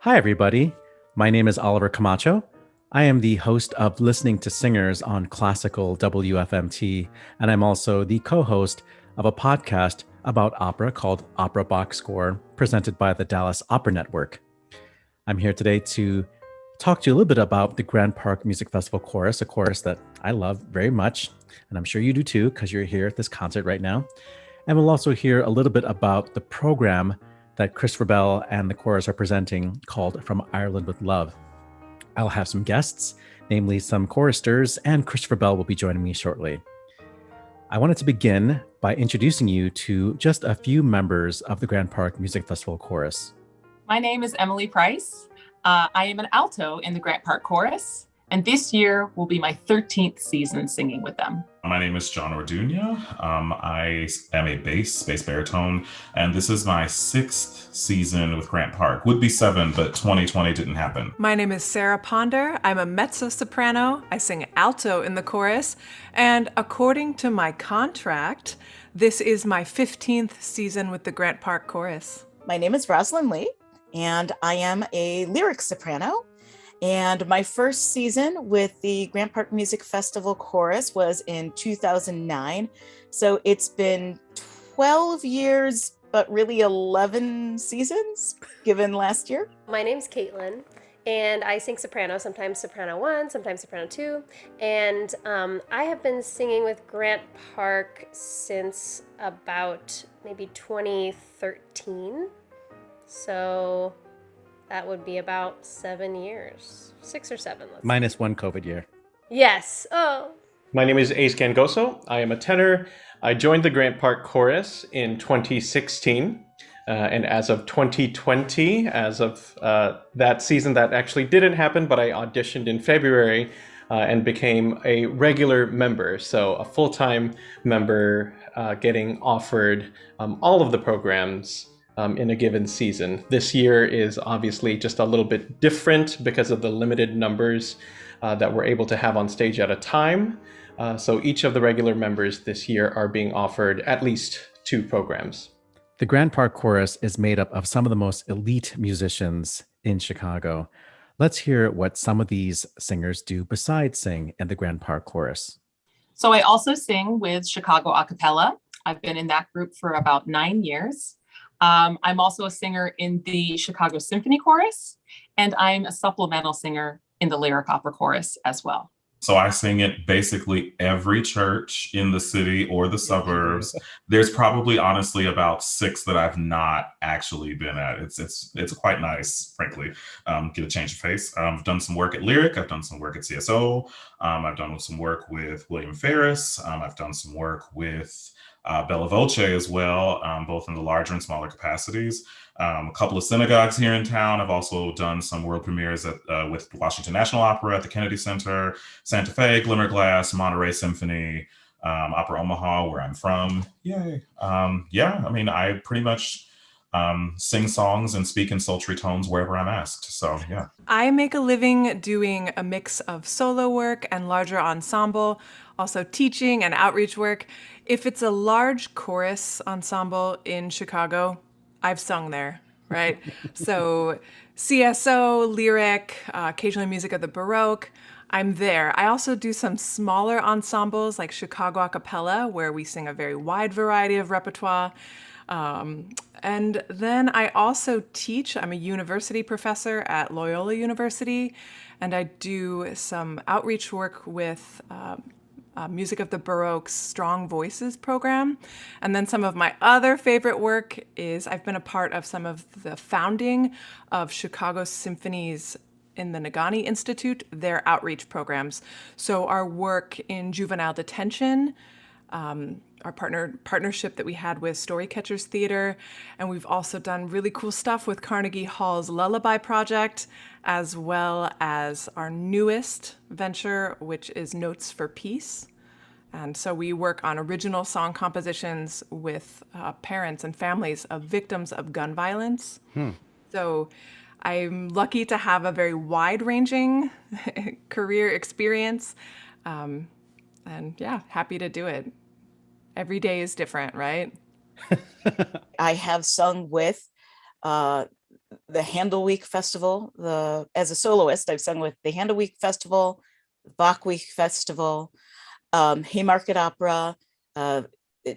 Hi, everybody. My name is Oliver Camacho. I am the host of Listening to Singers on Classical WFMT, and I'm also the co host of a podcast about opera called Opera Box Score, presented by the Dallas Opera Network. I'm here today to talk to you a little bit about the Grand Park Music Festival Chorus, a chorus that I love very much, and I'm sure you do too, because you're here at this concert right now. And we'll also hear a little bit about the program that Christopher Bell and the chorus are presenting called From Ireland with Love. I'll have some guests, namely some choristers, and Christopher Bell will be joining me shortly. I wanted to begin by introducing you to just a few members of the Grand Park Music Festival Chorus. My name is Emily Price. I am an alto in the Grant Park Chorus, and this year will be my 13th season singing with them. My name is John Orduña. I am a bass baritone, and this is my 6th season with Grant Park. Would be 7, but 2020 didn't happen. My name is Sarah Ponder. I'm a mezzo-soprano. I sing alto in the chorus, and according to my contract, this is my 15th season with the Grant Park Chorus. My name is Rosalind Lee, and I am a lyric soprano. And my first season with the Grant Park Music Festival Chorus was in 2009. So it's been 12 years, but really 11 seasons, given last year. My name's Kaitlin, and I sing soprano, sometimes soprano 1, sometimes soprano 2. And I have been singing with Grant Park since about maybe 2013. So that would be about 7 years, 6 or 7. Minus one COVID year. Yes. Oh. My name is Gangoso. I am a tenor. I joined the Grant Park Chorus in 2016. And as of 2020, as of that season, that actually didn't happen, but I auditioned in February and became a regular member. So a full-time member getting offered all of the programs in a given season. This year is obviously just a little bit different because of the limited numbers that we're able to have on stage at a time. So each of the regular members this year are being offered at least 2 programs. The Grand Park Chorus is made up of some of the most elite musicians in Chicago. Let's hear what some of these singers do besides sing in the Grand Park Chorus. So I also sing with Chicago a cappella. I've been in that group for about 9 years. I'm also a singer in the Chicago Symphony Chorus, and I'm a supplemental singer in the Lyric Opera Chorus as well. So I sing at basically every church in the city or the suburbs. There's probably honestly about 6 that I've not actually been at. It's quite nice, frankly. Get a change of pace. I've done some work at Lyric. I've done some work at CSO. I've done some work with William Ferris. I've done some work with Bella Voce as well, both in the larger and smaller capacities. A couple of synagogues here in town. I've also done some world premieres with Washington National Opera at the Kennedy Center, Santa Fe, Glimmerglass, Monterey Symphony, Opera Omaha, where I'm from. Yay. I pretty much sing songs and speak in sultry tones wherever I'm asked. So, yeah. I make a living doing a mix of solo work and larger ensemble, also teaching and outreach work. If it's a large chorus ensemble in Chicago, I've sung there, right? So CSO, Lyric, occasionally music of the Baroque, I'm there. I also do some smaller ensembles like Chicago a cappella, where we sing a very wide variety of repertoire. And then I also teach. I'm a university professor at Loyola University, and I do some outreach work with Music of the Baroque's Strong Voices program. And then some of my other favorite work is I've been a part of some of the founding of Chicago Symphonies in the Nagani Institute, their outreach programs. So our work in juvenile detention, our partnership that we had with Storycatchers Theater, and we've also done really cool stuff with Carnegie Hall's Lullaby Project, as well as our newest venture, which is Notes for Peace. And so we work on original song compositions with parents and families of victims of gun violence. So I'm lucky to have a very wide-ranging career experience, and yeah, happy to do it. Every day is different, right? I have sung with the Handel Week Festival. As a soloist, I've sung with the Handel Week Festival, Bach Week Festival, Haymarket Opera,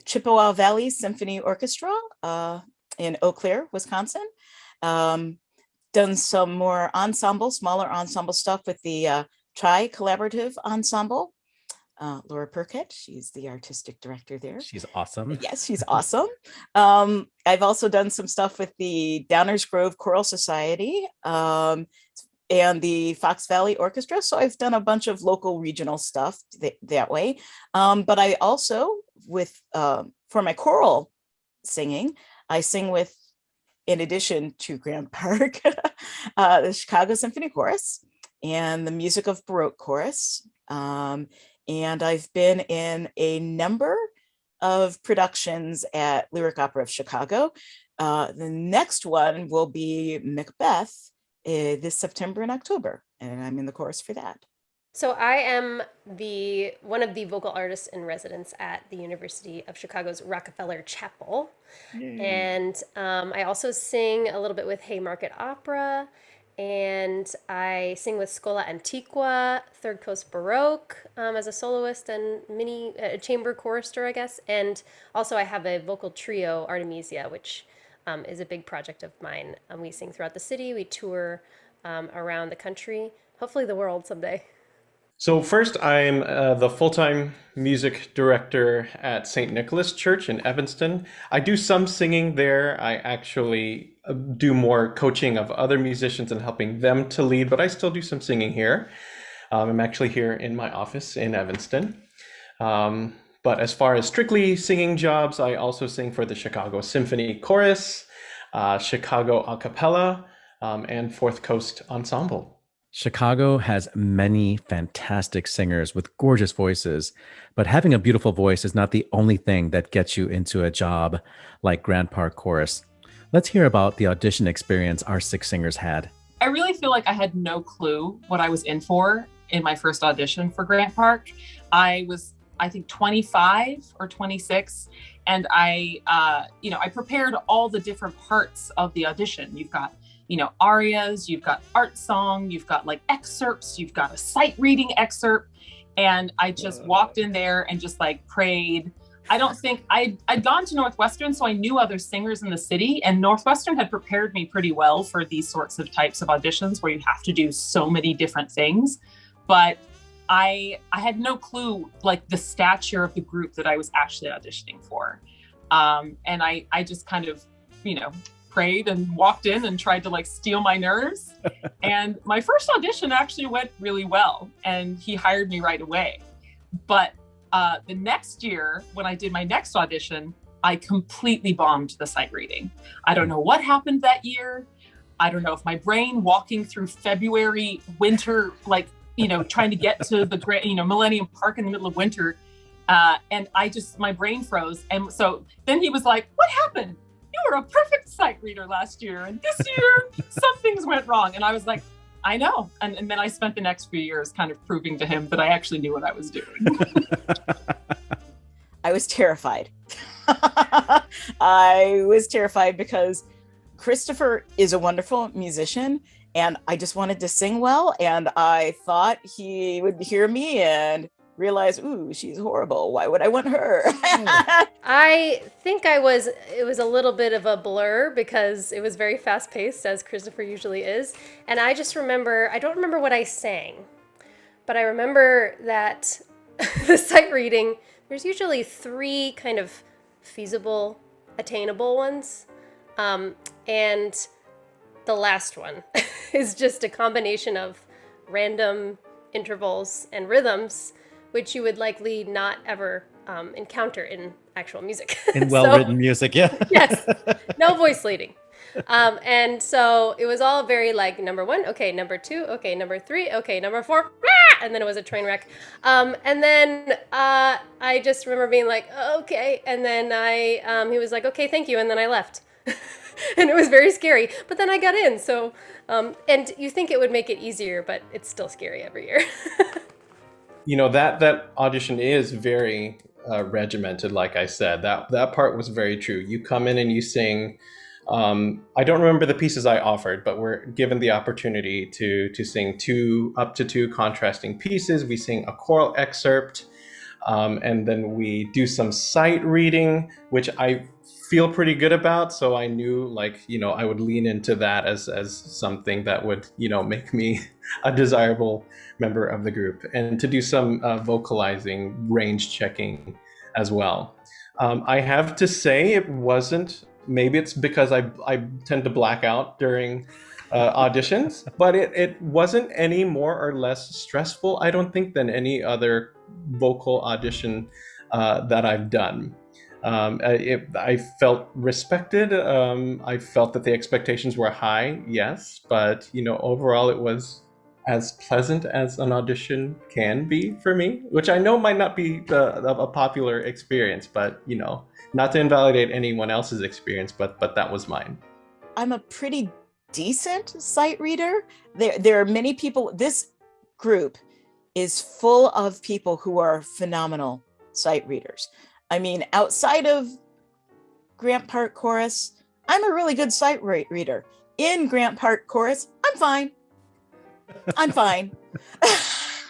Chippewa Valley Symphony Orchestra in Eau Claire, Wisconsin. Done some more smaller ensemble stuff with the Tri Collaborative Ensemble. Laura Perkett, she's the artistic director there. She's awesome. Yes, she's awesome. I've also done some stuff with the Downers Grove Choral Society and the Fox Valley Orchestra. So I've done a bunch of local regional stuff that way. But I also, for my choral singing, I sing with, in addition to Grant Park, the Chicago Symphony Chorus and the Music of Baroque Chorus. And I've been in a number of productions at Lyric Opera of Chicago. The next one will be Macbeth this September and October, and I'm in the chorus for that. So I am one of the vocal artists in residence at the University of Chicago's Rockefeller Chapel. And I also sing a little bit with Haymarket Opera, and I sing with Scola Antiqua, Third Coast Baroque as a soloist and mini chamber chorister, I guess. And also I have a vocal trio, Artemisia, which is a big project of mine. We sing throughout the city. We tour around the country, hopefully the world someday. So first, I'm the full-time music director at St. Nicholas Church in Evanston. I do some singing there. I actually do more coaching of other musicians and helping them to lead, but I still do some singing here. I'm actually here in my office in Evanston. But as far as strictly singing jobs, I also sing for the Chicago Symphony Chorus, Chicago A Cappella, and Fourth Coast Ensemble. Chicago has many fantastic singers with gorgeous voices, but having a beautiful voice is not the only thing that gets you into a job like Grant Park Chorus. Let's hear about the audition experience our 6 singers had. I really feel like I had no clue what I was in for in my first audition for Grant Park. I was, I think, 25 or 26, and I prepared all the different parts of the audition. You've got arias, you've got art song, you've got like excerpts, you've got a sight reading excerpt. And I just walked in there and just like prayed. I don't think I'd gone to Northwestern, so I knew other singers in the city, and Northwestern had prepared me pretty well for these sorts of types of auditions where you have to do so many different things. But I had no clue like the stature of the group that I was actually auditioning for. And I just kind of, prayed and walked in and tried to like steal my nerves. And my first audition actually went really well, and he hired me right away. But the next year, when I did my next audition, I completely bombed the sight reading. I don't know what happened that year. I don't know if my brain walking through February winter, like, trying to get to the Millennium Park in the middle of winter. And my brain froze. And so then he was like, "What happened? You were a perfect sight reader last year, and this year some things went wrong." And I was like, "I know." And then I spent the next few years kind of proving to him that I actually knew what I was doing. I was terrified. I was terrified because Christopher is a wonderful musician, and I just wanted to sing well. And I thought he would hear me and realize, ooh, she's horrible. Why would I want her? I think it was a little bit of a blur because it was very fast paced, as Christopher usually is. And I just remember, I don't remember what I sang, but I remember that the sight reading, there's usually 3 kind of feasible, attainable ones. And the last one is just a combination of random intervals and rhythms, which you would likely not ever encounter in actual music. In well-written music, yeah. Yes, no voice leading. And so it was all very like number 1, okay, number 2, okay, number 3, okay, number 4, and then it was a train wreck. And then I just remember being like, okay, and then he was like, okay, thank you, and then I left. And it was very scary, but then I got in. So, and you think it would make it easier, but it's still scary every year. That audition is very regimented. Like I said, that part was very true. You come in and you sing I don't remember the pieces I offered, but we're given the opportunity to sing up to two contrasting pieces. We sing a choral excerpt, and then we do some sight reading, which I feel pretty good about. So I knew, like, I would lean into that as something that would, make me a desirable member of the group, and to do some vocalizing, range checking as well. I have to say it wasn't. Maybe it's because I tend to black out during auditions, but it wasn't any more or less stressful, I don't think, than any other vocal audition that I've done. I felt respected. I felt that the expectations were high, yes, but overall it was as pleasant as an audition can be for me, which I know might not be a popular experience, but not to invalidate anyone else's experience, but that was mine. I'm a pretty decent sight reader. There are many people. This group is full of people who are phenomenal sight readers. I mean, outside of Grant Park Chorus, I'm a really good sight reader. In Grant Park Chorus, I'm fine.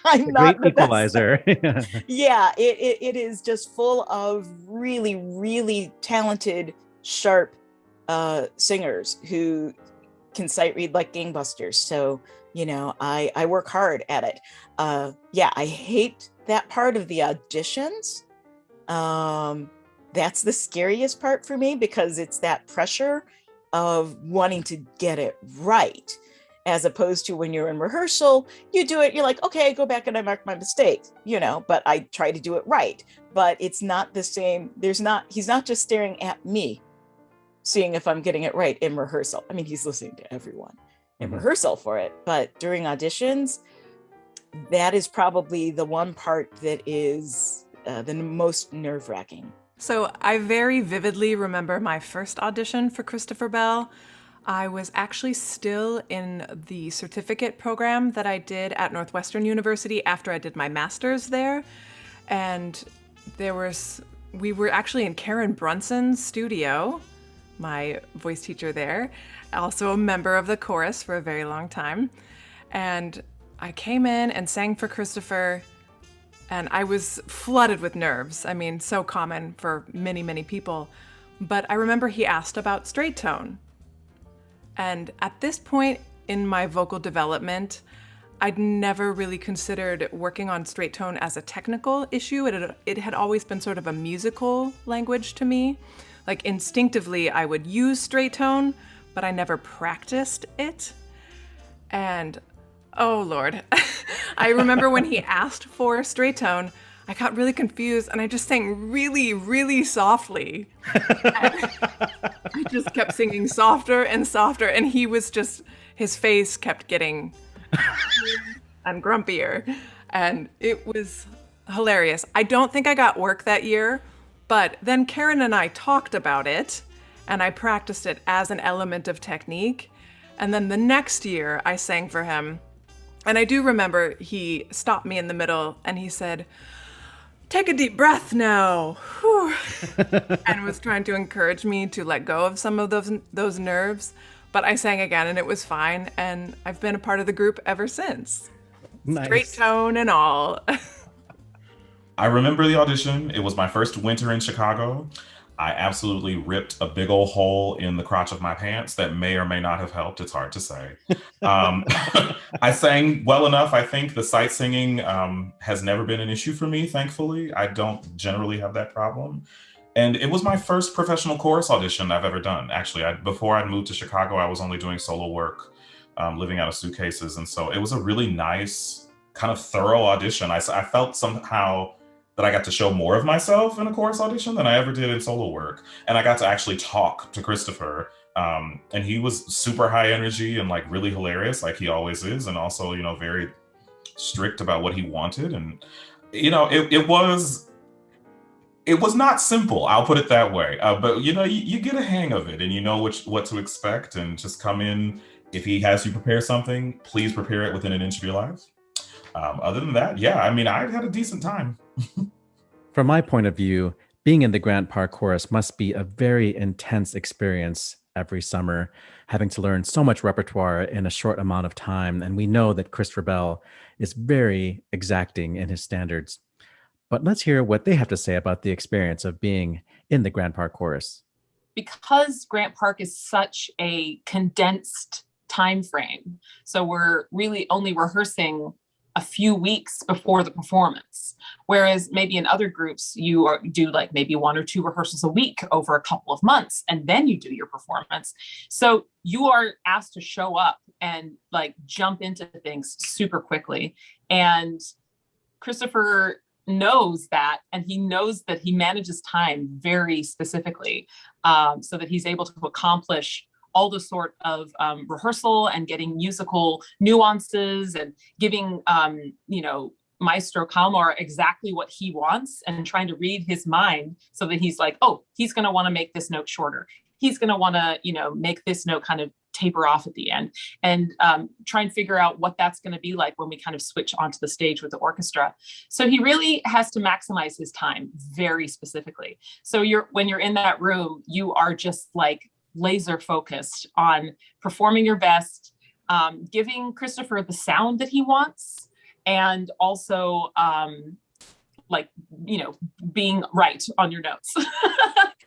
I'm not great equalizer. Yeah, it is just full of really, really talented, sharp singers who can sight read like gangbusters. So, I work hard at it. I hate that part of the auditions. That's the scariest part for me, because it's that pressure of wanting to get it right. As opposed to when you're in rehearsal, you do it, you're like, okay, go back and I mark my mistake, but I try to do it right. But it's not the same. He's not just staring at me, seeing if I'm getting it right in rehearsal. I mean, he's listening to everyone in rehearsal for it. But during auditions, that is probably the one part that is the most nerve-wracking. So I very vividly remember my first audition for Christopher Bell. I was actually still in the certificate program that I did at Northwestern University after I did my master's there. And we were actually in Karen Brunson's studio, my voice teacher there, also a member of the chorus for a very long time. And I came in and sang for Christopher, and I was flooded with nerves. I mean, so common for many, many people. But I remember he asked about straight tone. And at this point in my vocal development, I'd never really considered working on straight tone as a technical issue. It had always been sort of a musical language to me. Like, instinctively, I would use straight tone, but I never practiced it. And, oh Lord, I remember when he asked for straight tone, I got really confused and I just sang really, really softly. I just kept singing softer and softer, and his face kept getting and grumpier, and it was hilarious. I don't think I got work that year, but then Karen and I talked about it, and I practiced it as an element of technique. And then the next year I sang for him, and I do remember he stopped me in the middle and he said, "Take a deep breath now," whew, and was trying to encourage me to let go of some of those nerves. But I sang again and it was fine, and I've been a part of the group ever since. Nice. Straight tone and all. I remember the audition. It was my first winter in Chicago. I absolutely ripped a big old hole in the crotch of my pants that may or may not have helped. It's hard to say. I sang well enough. I think the sight singing has never been an issue for me, thankfully. I don't generally have that problem. And it was my first professional chorus audition I've ever done. Actually, before I moved to Chicago, I was only doing solo work, living out of suitcases. And so it was a really nice, kind of thorough audition. I felt somehow that I got to show more of myself in a chorus audition than I ever did in solo work. And I got to actually talk to Christopher. And he was super high energy and like really hilarious, like he always is. And also, very strict about what he wanted. And, it was not simple. I'll put it that way. But, you get a hang of it and you know what to expect, and just come in. If he has you prepare something, please prepare it within an inch of your life. Other than that, I had a decent time. From my point of view, being in the Grant Park Chorus must be a very intense experience every summer, having to learn so much repertoire in a short amount of time. And we know that Christopher Bell is very exacting in his standards. But let's hear what they have to say about the experience of being in the Grand Park Chorus. Because Grant Park is such a condensed time frame, so we're really only rehearsing a few weeks before the performance, whereas maybe in other groups you do like maybe 1 or 2 rehearsals a week over a couple of months, and then you do your performance. So you are asked to show up and like jump into things super quickly. And Christopher knows that, and he knows that he manages time very specifically, so that he's able to accomplish all the sort of rehearsal and getting musical nuances and giving, Maestro Kalmar exactly what he wants and trying to read his mind so that he's like, oh, he's going to want to make this note shorter. He's going to want to, make this note kind of taper off at the end, and try and figure out what that's going to be like when we kind of switch onto the stage with the orchestra. So he really has to maximize his time very specifically. So when you're in that room, you are just like laser focused on performing your best, giving Christopher the sound that he wants, and also being right on your notes.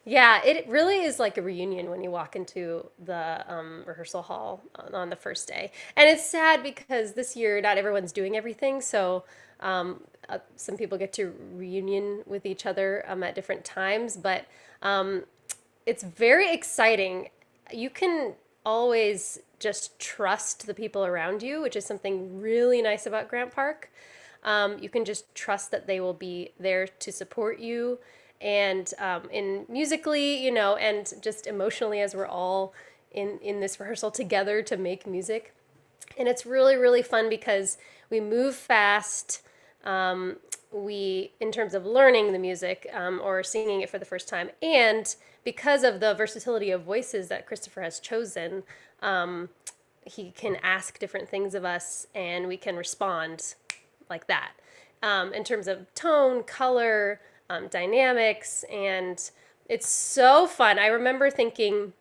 Yeah, it really is like a reunion when you walk into the rehearsal hall on the first day. And it's sad because this year not everyone's doing everything, so some people get to reunion with each other at different times, but it's very exciting. You can always just trust the people around you, which is something really nice about Grant Park. You can just trust that they will be there to support you, and in musically, and just emotionally, as we're all in this rehearsal together to make music. And it's really, really fun because we move fast. In terms of learning the music or singing it for the first time, and because of the versatility of voices that Christopher has chosen, he can ask different things of us and we can respond like that. In terms of tone, color, dynamics, and it's so fun. I remember thinking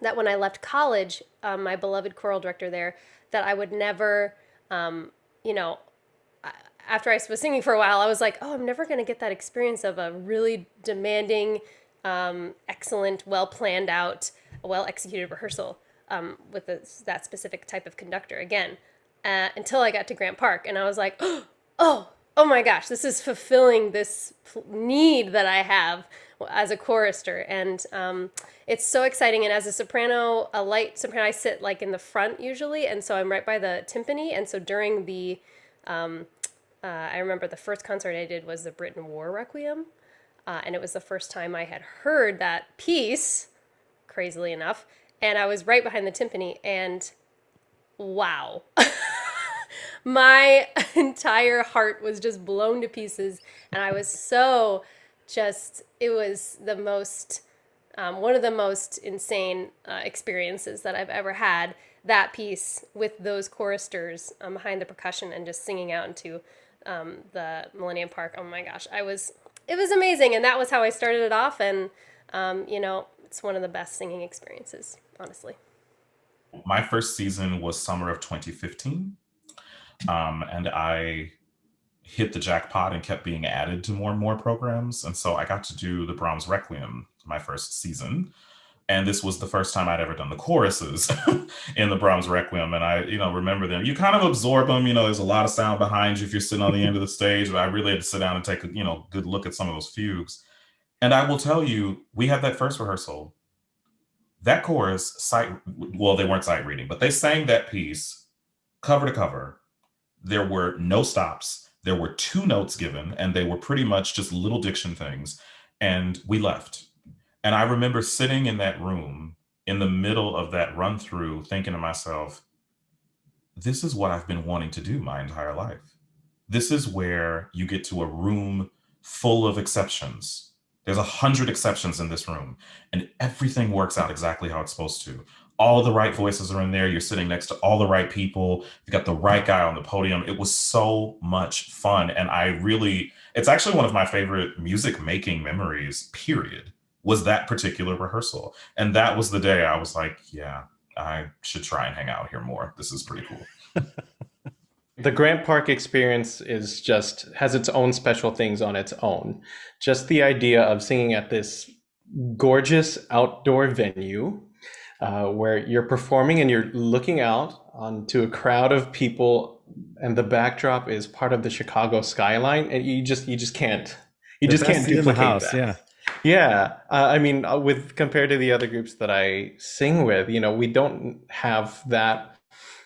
that when I left college, my beloved choral director there, that I would never, after I was singing for a while, I was like, oh, I'm never going to get that experience of a really demanding, excellent, well planned out, well executed rehearsal with that specific type of conductor again, until I got to Grant Park. And I was like, oh my gosh, this is fulfilling this need that I have as a chorister. And it's so exciting. And as a soprano, a light soprano, I sit like in the front usually. And so I'm right by the timpani. And so during the, I remember the first concert I did was the Britain War Requiem. And it was the first time I had heard that piece, crazily enough. And I was right behind the timpani, and wow. My entire heart was just blown to pieces, and I was so it was the most, one of the most insane experiences that I've ever had, that piece with those choristers behind the percussion and just singing out into the Millennium Park. Oh my gosh, it was amazing, and that was how I started it off, and it's one of the best singing experiences, honestly. My first season was summer of 2015. And I hit the jackpot and kept being added to more and more programs. And so I got to do the Brahms Requiem my first season. And this was the first time I'd ever done the choruses in the Brahms Requiem. And I, remember them. You kind of absorb them. There's a lot of sound behind you if you're sitting on the end of the stage. But I really had to sit down and take a, good look at some of those fugues. And I will tell you, we had that first rehearsal. That chorus, they weren't sight reading, but they sang that piece cover to cover. There were no stops. There were 2 notes given, and they were pretty much just little diction things. And we left. And I remember sitting in that room in the middle of that run through thinking to myself, this is what I've been wanting to do my entire life. This is where you get to a room full of exceptions. There's 100 exceptions in this room, and everything works out exactly how it's supposed to. All the right voices are in there. You're sitting next to all the right people. You got the right guy on the podium. It was so much fun. And it's actually one of my favorite music making memories, period. was that particular rehearsal. And that was the day I was like, yeah, I should try and hang out here more. This is pretty cool. The Grant Park experience has its own special things on its own. Just the idea of singing at this gorgeous outdoor venue where you're performing and you're looking out onto a crowd of people, and the backdrop is part of the Chicago skyline, and you just can't duplicate that. Yeah. I mean, compared to the other groups that I sing with, we don't have that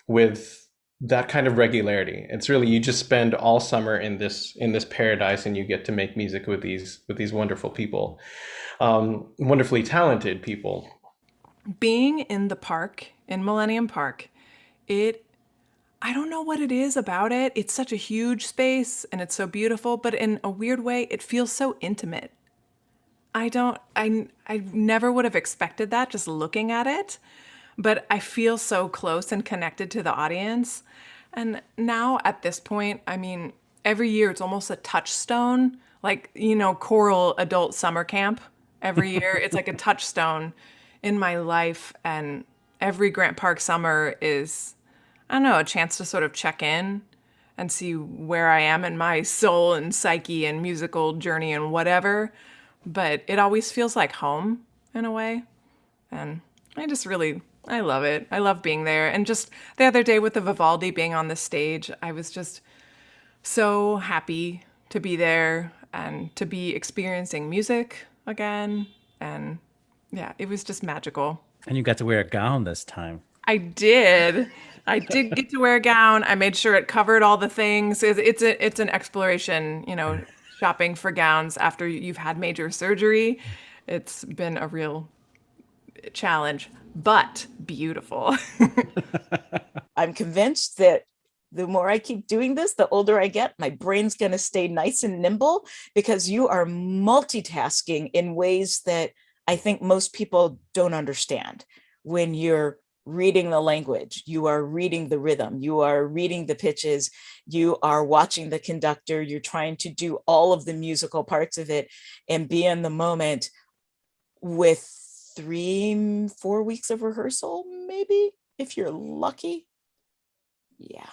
with that kind of regularity. It's really, you just spend all summer in this paradise, and you get to make music with these wonderful people, wonderfully talented people. Being in the park, in Millennium Park, I don't know what it is about it. It's such a huge space and it's so beautiful, but in a weird way, it feels so intimate. I never would have expected that just looking at it, but I feel so close and connected to the audience. And now at this point, I mean, every year it's almost a touchstone, like, choral adult summer camp. Every year it's like a touchstone in my life. And every Grant Park summer is, I don't know, a chance to sort of check in and see where I am in my soul and psyche and musical journey and whatever. But it always feels like home in a way. And I love it. I love being there. And just the other day with the Vivaldi being on the stage, I was just so happy to be there and to be experiencing music again. And yeah, it was just magical. And you got to wear a gown this time. I did get to wear a gown. I made sure it covered all the things. It's an exploration, shopping for gowns after you've had major surgery. It's been a real challenge, but beautiful. I'm convinced that the more I keep doing this, the older I get, my brain's going to stay nice and nimble, because you are multitasking in ways that I think most people don't understand. When you're reading the language, you are reading the rhythm, you are reading the pitches, you are watching the conductor, you're trying to do all of the musical parts of it and be in the moment with 3-4 weeks of rehearsal, maybe, if you're lucky. Yeah.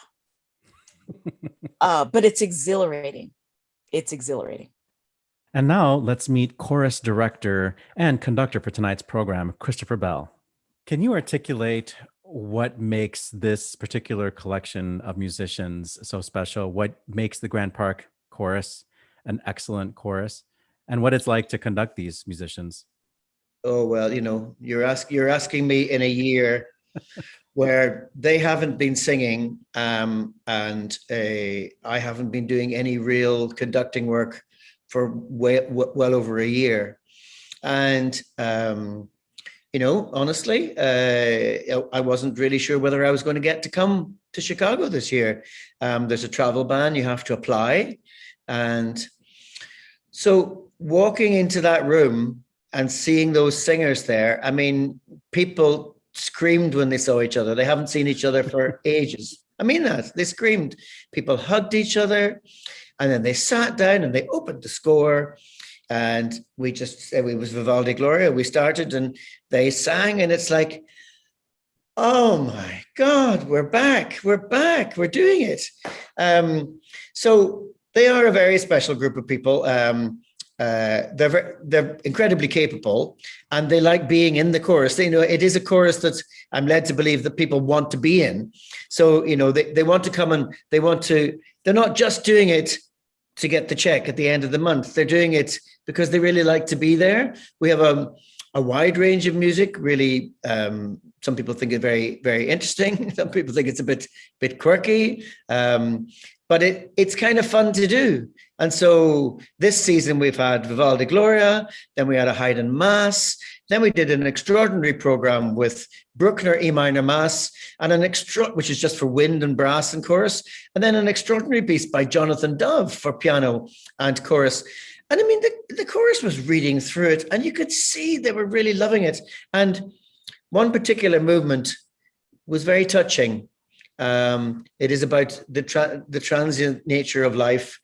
But it's exhilarating. And now let's meet chorus director and conductor for tonight's program, Christopher Bell. Can you articulate what makes this particular collection of musicians so special? What makes the Grant Park Chorus an excellent chorus, and what it's like to conduct these musicians? Oh, well, you're asking me in a year where they haven't been singing, and I haven't been doing any real conducting work for well over a year. And, honestly, I wasn't really sure whether I was going to get to come to Chicago this year. There's a travel ban, you have to apply. And so walking into that room and seeing those singers there, I mean, people screamed when they saw each other. They haven't seen each other for ages. I mean that. They screamed. People hugged each other, and then they sat down and they opened the score. And it was Vivaldi Gloria. We started and they sang, and it's like, oh my God, we're back. We're doing it. So they are a very special group of people. They're incredibly capable, and they like being in the chorus. It is a chorus that I'm led to believe that people want to be in. So, they want to come, and they're not just doing it to get the check at the end of the month. They're doing it because they really like to be there. We have a wide range of music, really. Some people think it very, very interesting. Some people think it's a bit quirky, but it's kind of fun to do. And so this season we've had Vivaldi Gloria, then we had a Haydn Mass, then we did an extraordinary program with Bruckner E minor Mass, and which is just for wind and brass and chorus, and then an extraordinary piece by Jonathan Dove for piano and chorus. And I mean, the chorus was reading through it, and you could see they were really loving it. And one particular movement was very touching. It is about the transient nature of life.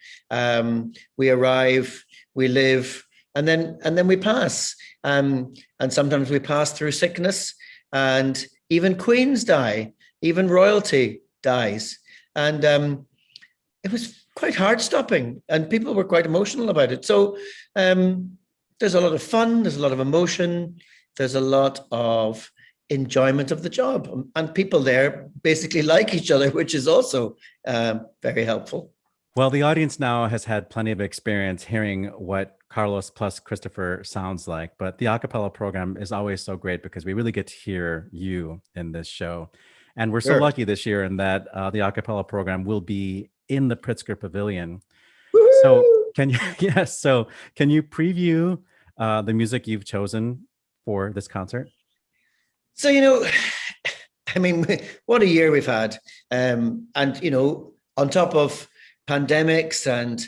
We arrive, we live, and then we pass. And sometimes we pass through sickness, and even queens die, even royalty dies. And it was quite heart stopping, and people were quite emotional about it. So there's a lot of fun, there's a lot of emotion, there's a lot of enjoyment of the job, and people there basically like each other, which is also very helpful. Well, the audience now has had plenty of experience hearing what Carlos plus Christopher sounds like, but the a cappella program is always so great because we really get to hear you in this show. And we're so Sure. lucky this year in that the a cappella program will be in the Pritzker Pavilion. Woo-hoo! So can you, yes, so can you preview the music you've chosen for this concert? So, I mean, what a year we've had. And, on top of pandemics and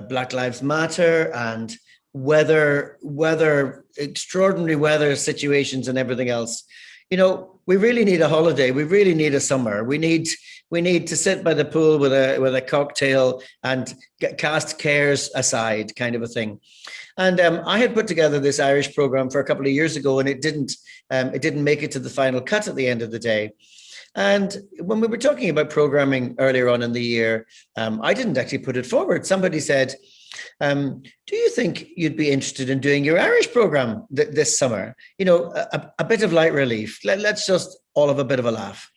Black Lives Matter and extraordinary weather situations and everything else, we really need a holiday. We really need a summer. We need to sit by the pool with a cocktail and cast cares aside, kind of a thing. And I had put together this Irish program for a couple of years ago, and it didn't make it to the final cut at the end of the day. And when we were talking about programming earlier on in the year, I didn't actually put it forward. Somebody said, do you think you'd be interested in doing your Irish program this summer? A bit of light relief. Let's just all have a bit of a laugh.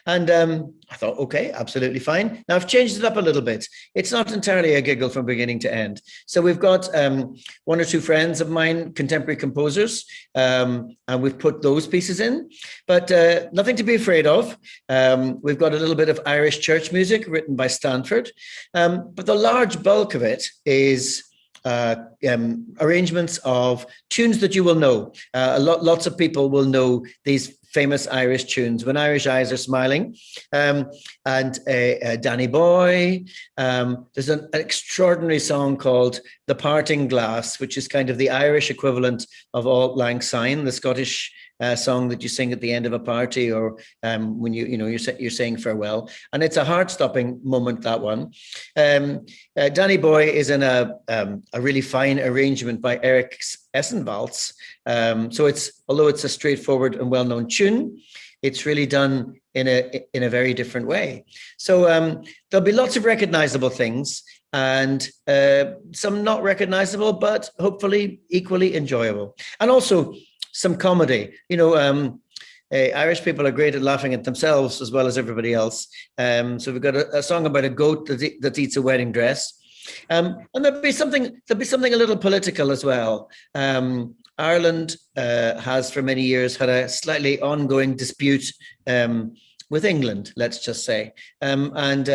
And I thought, okay, absolutely fine. Now I've changed it up a little bit. It's not entirely a giggle from beginning to end. So we've got one or two friends of mine, contemporary composers, and we've put those pieces in, but nothing to be afraid of. We've got a little bit of Irish church music written by Stanford, but the large bulk of it is arrangements of tunes that you will know. Lots of people will know these famous Irish tunes, When Irish Eyes Are Smiling, and Danny Boy. There's an extraordinary song called The Parting Glass, which is kind of the Irish equivalent of Auld Lang Syne, the Scottish song that you sing at the end of a party, or when you're saying farewell. And it's a heart-stopping moment, that one. Danny Boy is in a really fine arrangement by Eric Essenwaltz. So although it's a straightforward and well-known tune, it's really done in a very different way. So there'll be lots of recognizable things and some not recognizable, but hopefully equally enjoyable. And also some comedy. Irish people are great at laughing at themselves as well as everybody else. So we've got a song about a goat that eats a wedding dress. And there'll be something a little political as well. Ireland has for many years had a slightly ongoing dispute with England, let's just say. And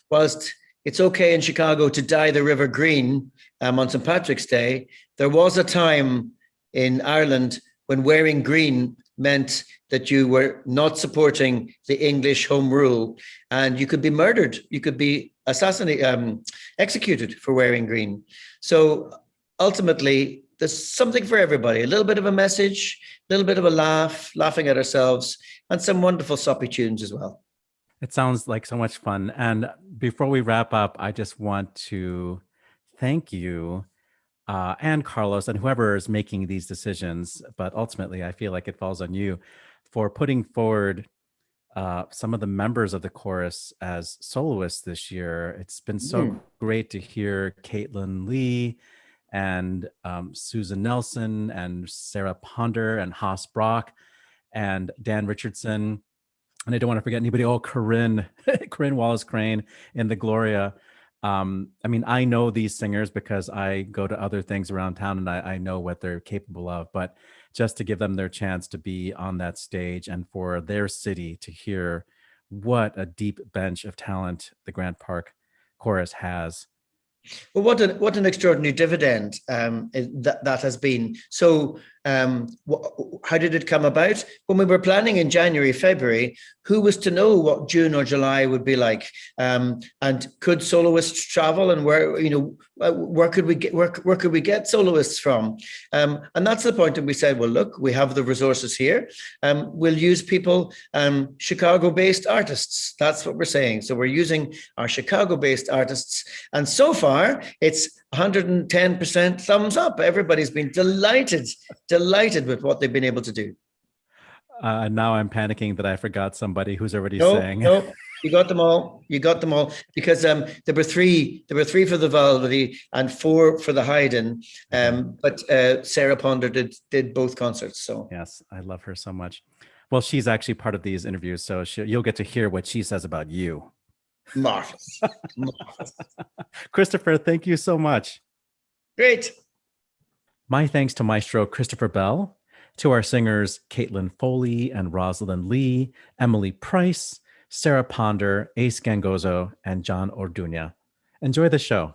whilst it's okay in Chicago to dye the river green on St. Patrick's Day, there was a time in Ireland when wearing green meant that you were not supporting the English home rule, and you could be murdered. You could be executed for wearing green. So ultimately, there's something for everybody. A little bit of a message, a little bit of a laugh, laughing at ourselves, and some wonderful soppy tunes as well. It sounds like so much fun. And before we wrap up, I just want to thank you and Carlos and whoever is making these decisions, but ultimately I feel like it falls on you for putting forward some of the members of the chorus as soloists this year. It's been so great to hear Kaitlin Lee and Susan Nelson and Sarah Ponder and Haas Brock and Dan Richardson. And I don't want to forget anybody. Oh, Corinne Wallace Crane in the Gloria. I know these singers because I go to other things around town and I know what they're capable of, but just to give them their chance to be on that stage and for their city to hear what a deep bench of talent the Grant Park Chorus has. Well, what an extraordinary dividend that has been. So how did it come about? When we were planning in January, February, who was to know what June or July would be like? And could soloists travel, and where could we get soloists from? And that's the point that we said, well, look, we have the resources here. We'll use people, Chicago-based artists. That's what we're saying. So we're using our Chicago-based artists. And so far, it's 110% thumbs up. Everybody's been delighted with what they've been able to do. Now I'm panicking that I forgot somebody who's already No, sang. no, you got them all. You got them all because there were three. There were 3 for the Valverde and 4 for the Haydn. But Sarah Ponder did both concerts. So Yes, I love her so much. Well, she's actually part of these interviews, so you'll get to hear what she says about you. marvelous. Christopher, thank you so much. Great. My thanks to Maestro Christopher Bell, to our singers Kaitlin Foley and Rosalind Lee, Emily Price, Sarah Ponder, Ace Gangoso, and John Orduña. Enjoy the show.